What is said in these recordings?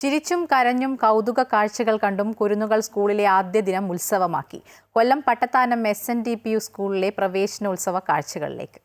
ചിരിച്ചും കരഞ്ഞും കൗതുക കാഴ്ചകൾ കണ്ടും കുരുന്നുകൾ സ്കൂളിലെ ആദ്യ ദിനം ഉത്സവമാക്കി. കൊല്ലം പട്ടത്താനം SNDPU സ്കൂളിലെ പ്രവേശനോത്സവ കാഴ്ചകളിലേക്ക്.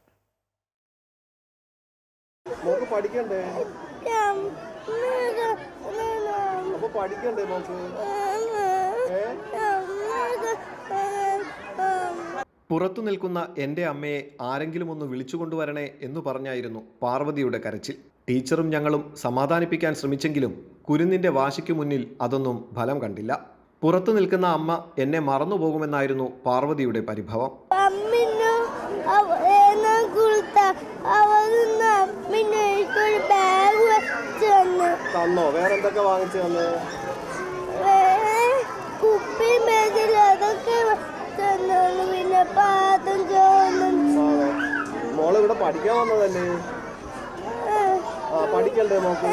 പുറത്തു നിൽക്കുന്ന എൻ്റെ അമ്മയെ ആരെങ്കിലും ഒന്ന് വിളിച്ചുകൊണ്ടുവരണേ എന്നു പറഞ്ഞായിരുന്നു പാർവതിയുടെ കരച്ചിൽ. ടീച്ചറും ഞങ്ങളും സമാധാനിപ്പിക്കാൻ ശ്രമിച്ചെങ്കിലും കുരുന്നിൻ്റെ വാശിക്കു മുന്നിൽ അതൊന്നും ഫലം കണ്ടില്ല. പുറത്തു നിൽക്കുന്ന അമ്മ എന്നെ മറന്നുപോകുമെന്നായിരുന്നു പാർവതിയുടെ പരിഭവം. വേറെന്തൊക്കെ വാങ്ങിച്ചു തന്നു? മോള് ഇവിടെ പഠിക്കാൻ വന്നതല്ലേ? പഠിക്കണ്ടേ മോക്ക്?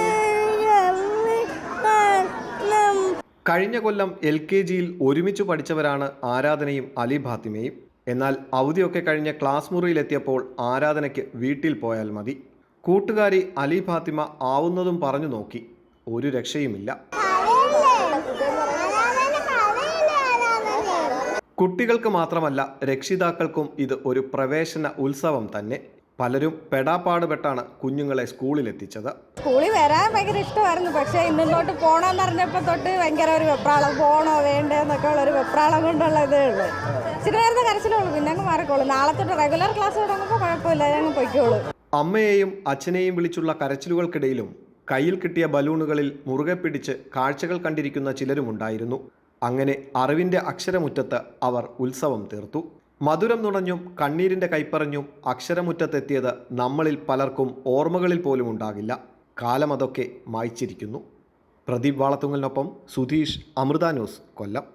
കഴിഞ്ഞ കൊല്ലം LKGയിൽ ഒരുമിച്ച് പഠിച്ചവരാണ് ആരാധനയും അലി ഫാത്തിമയും. എന്നാൽ അവധിയൊക്കെ കഴിഞ്ഞ് ക്ലാസ് മുറിയിലെത്തിയപ്പോൾ ആരാധനയ്ക്ക് വീട്ടിൽ പോയാൽ മതി. കൂട്ടുകാരി അലി ഫാത്തിമ ആവുന്നതും പറഞ്ഞു നോക്കി, ഒരു രക്ഷയുമില്ല. കുട്ടികൾക്ക് മാത്രമല്ല, രക്ഷിതാക്കൾക്കും ഇത് ഒരു പ്രവേശന ഉത്സവം തന്നെ. പലരും പെടാപ്പാടുപെട്ടാണ് കുഞ്ഞുങ്ങളെ സ്കൂളിലെത്തിച്ചത്. സ്കൂളിൽ വരാൻ ഭയങ്കര ഇഷ്ടമായിരുന്നു, പക്ഷേ ഇന്നും തൊട്ട് പോകണമെന്ന് പറഞ്ഞപ്പോൾ തൊട്ട് ഭയങ്കര ഒരു വെപ്രാളം, പോകണോ വേണ്ടേ എന്നൊക്കെ ഉള്ളൊരു വെപ്രാളം കൊണ്ടുള്ള ഇതേ ഉള്ളൂ. ഇച്ചിരി നേരത്തെ കരച്ചിലുള്ളൂ, പിന്നെ അങ്ങ് മാറിക്കോളൂ. നാളെ തൊട്ട് റെഗുലർ ക്ലാസ് തുടങ്ങുമ്പോൾ കുഴപ്പമില്ല, ഞങ്ങൾ പൊയ്ക്കോളൂ. അമ്മയെയും അച്ഛനെയും വിളിച്ചുള്ള കരച്ചിലുകൾക്കിടയിലും കയ്യിൽ കിട്ടിയ ബലൂണുകളിൽ മുറുകെ പിടിച്ച് കാഴ്ചകൾ കണ്ടിരിക്കുന്ന ചിലരുമുണ്ടായിരുന്നു. അങ്ങനെ അറിവിൻ്റെ അക്ഷരമുറ്റത്ത് അവർ ഉത്സവം തീർത്തു. മധുരം നുണഞ്ഞും കണ്ണീരിൻ്റെ കൈപ്പറഞ്ഞും അക്ഷരമുറ്റത്തെത്തിയത് നമ്മളിൽ പലർക്കും ഓർമ്മകളിൽ പോലും ഉണ്ടാകില്ല. കാലം അതൊക്കെ മായ്ച്ചിരിക്കുന്നു. പ്രദീപ് വാളത്തുങ്ങലിനൊപ്പം സുധീഷ്, അമൃത ന്യൂസ്, കൊല്ലം.